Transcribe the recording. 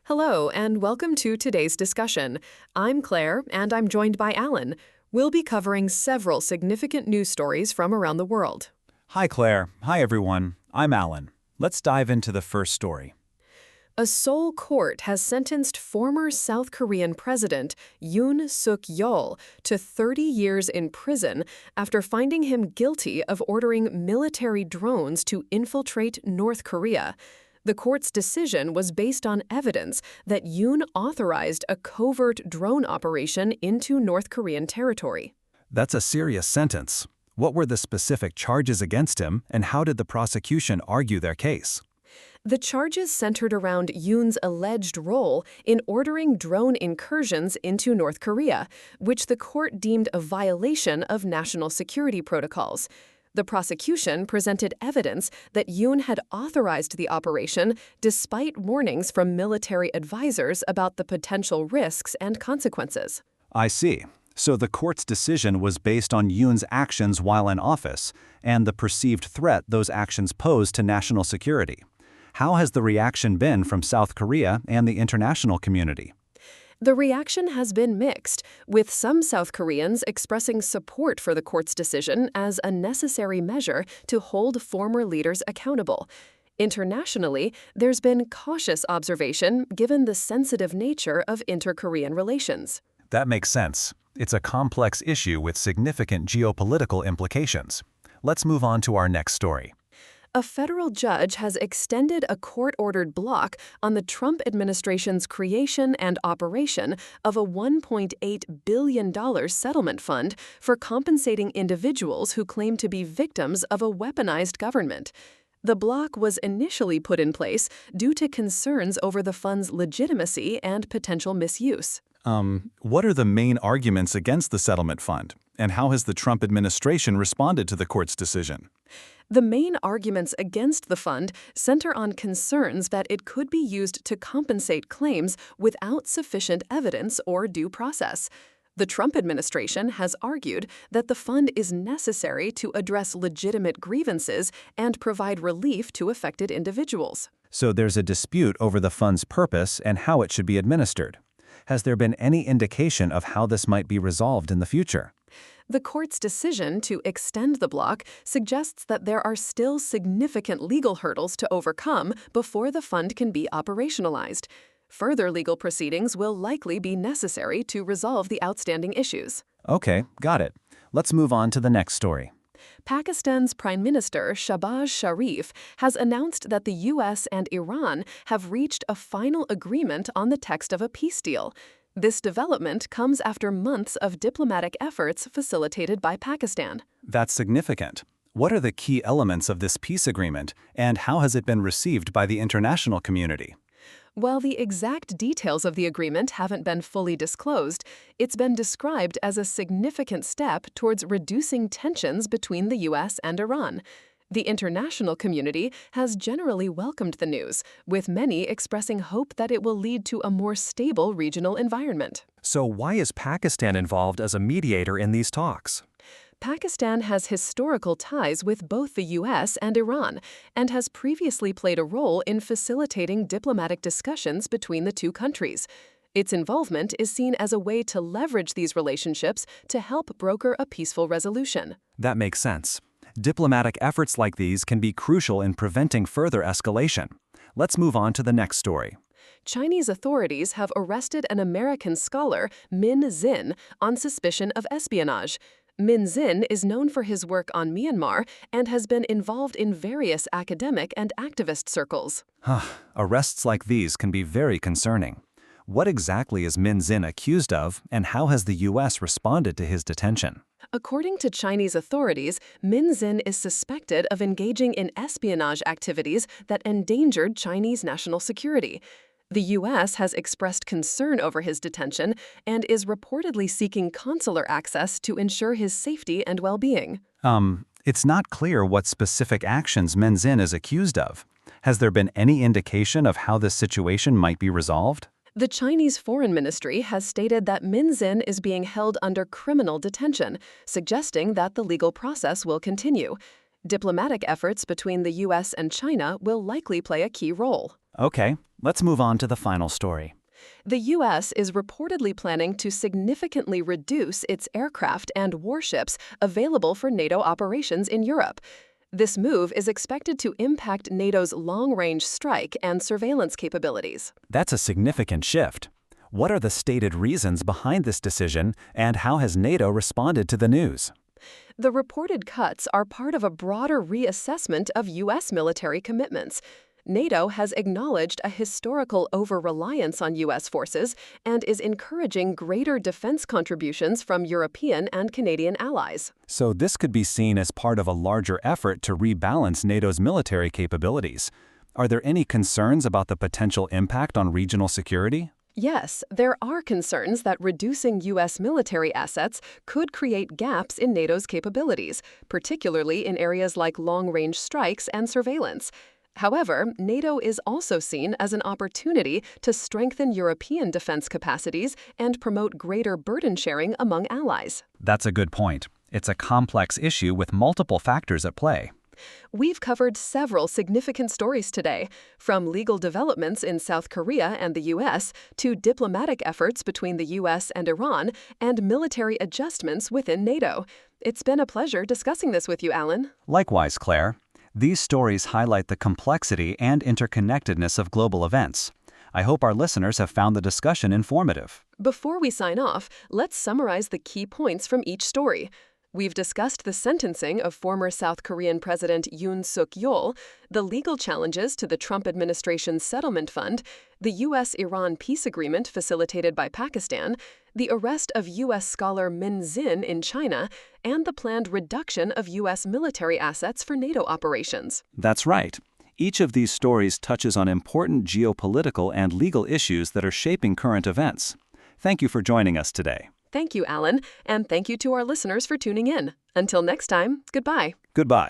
Hello, and welcome to today's discussion. I'm Claire, and I'm joined by Alan. We'll be covering several significant news stories from around the world. Hi, Claire. Hi, everyone. I'm Alan. Let's dive into the first story. A Seoul court has sentenced former South Korean President Yoon Suk-yeol to 30 years in prison after finding him guilty of ordering military drones to infiltrate North Korea. The court's decision was based on evidence that Yoon authorized a covert drone operation into North Korean territory. That's a serious sentence. What were the specific charges against him, and how did the prosecution argue their case? The charges centered around Yoon's alleged role in ordering drone incursions into North Korea, which the court deemed a violation of national security protocols. The prosecution presented evidence that Yoon had authorized the operation despite warnings from military advisors about the potential risks and consequences. I see. So the court's decision was based on Yoon's actions while in office and the perceived threat those actions pose to national security. How has the reaction been from South Korea and the international community? The reaction has been mixed, with some South Koreans expressing support for the court's decision as a necessary measure to hold former leaders accountable. Internationally, there's been cautious observation given the sensitive nature of inter-Korean relations. That makes sense. It's a complex issue with significant geopolitical implications. Let's move on to our next story. A federal judge has extended a court-ordered block on the Trump administration's creation and operation of a $1.8 billion settlement fund for compensating individuals who claim to be victims of a weaponized government. The block was initially put in place due to concerns over the fund's legitimacy and potential misuse. What are the main arguments against the settlement fund, and how has the Trump administration responded to the court's decision? The main arguments against the fund center on concerns that it could be used to compensate claims without sufficient evidence or due process. The Trump administration has argued that the fund is necessary to address legitimate grievances and provide relief to affected individuals. So there's a dispute over the fund's purpose and how it should be administered. Has there been any indication of how this might be resolved in the future? The court's decision to extend the block suggests that there are still significant legal hurdles to overcome before the fund can be operationalized. Further legal proceedings will likely be necessary to resolve the outstanding issues. Okay, got it. Let's move on to the next story. Pakistan's Prime Minister Shahbaz Sharif has announced that the U.S. and Iran have reached a final agreement on the text of a peace deal. This development comes after months of diplomatic efforts facilitated by Pakistan. That's significant. What are the key elements of this peace agreement, and how has it been received by the international community? While the exact details of the agreement haven't been fully disclosed, it's been described as a significant step towards reducing tensions between the U.S. and Iran. The international community has generally welcomed the news, with many expressing hope that it will lead to a more stable regional environment. So why is Pakistan involved as a mediator in these talks? Pakistan has historical ties with both the U.S. and Iran and has previously played a role in facilitating diplomatic discussions between the two countries. Its involvement is seen as a way to leverage these relationships to help broker a peaceful resolution. That makes sense. Diplomatic efforts like these can be crucial in preventing further escalation. Let's move on to the next story. Chinese authorities have arrested an American scholar, Min Zin, on suspicion of espionage. Min Zin is known for his work on Myanmar and has been involved in various academic and activist circles. Arrests like these can be very concerning. What exactly is Min Zin accused of, and how has the U.S. responded to his detention? According to Chinese authorities, Min Zin is suspected of engaging in espionage activities that endangered Chinese national security. The U.S. has expressed concern over his detention and is reportedly seeking consular access to ensure his safety and well-being. It's not clear what specific actions Min Zin is accused of. Has there been any indication of how this situation might be resolved? The Chinese Foreign Ministry has stated that Min Zin is being held under criminal detention, suggesting that the legal process will continue. Diplomatic efforts between the U.S. and China will likely play a key role. Okay, Let's move on to the final story. The U.S. is reportedly planning to significantly reduce its aircraft and warships available for NATO operations in Europe. This move is expected to impact NATO's long-range strike and surveillance capabilities. That's a significant shift. What are the stated reasons behind this decision, and how has NATO responded to the news? The reported cuts are part of a broader reassessment of U.S. military commitments. NATO has acknowledged a historical over-reliance on U.S. forces and is encouraging greater defense contributions from European and Canadian allies. So this could be seen as part of a larger effort to rebalance NATO's military capabilities. Are there any concerns about the potential impact on regional security? Yes, there are concerns that reducing U.S. military assets could create gaps in NATO's capabilities, particularly in areas like long-range strikes and surveillance. However, NATO is also seen as an opportunity to strengthen European defense capacities and promote greater burden sharing among allies. That's a good point. It's a complex issue with multiple factors at play. We've covered several significant stories today, from legal developments in South Korea and the U.S. to diplomatic efforts between the U.S. and Iran and military adjustments within NATO. It's been a pleasure discussing this with you, Alan. Likewise, Claire. These stories highlight the complexity and interconnectedness of global events. I hope our listeners have found the discussion informative. Before we sign off, let's summarize the key points from each story. We've discussed the sentencing of former South Korean President Yoon Suk-yeol, the legal challenges to the Trump administration's settlement fund, the U.S.-Iran peace agreement facilitated by Pakistan, the arrest of U.S. scholar Min Zin in China, and the planned reduction of U.S. military assets for NATO operations. That's right. Each of these stories touches on important geopolitical and legal issues that are shaping current events. Thank you for joining us today. Thank you, Alan, and thank you to our listeners for tuning in. Until next time, goodbye. Goodbye.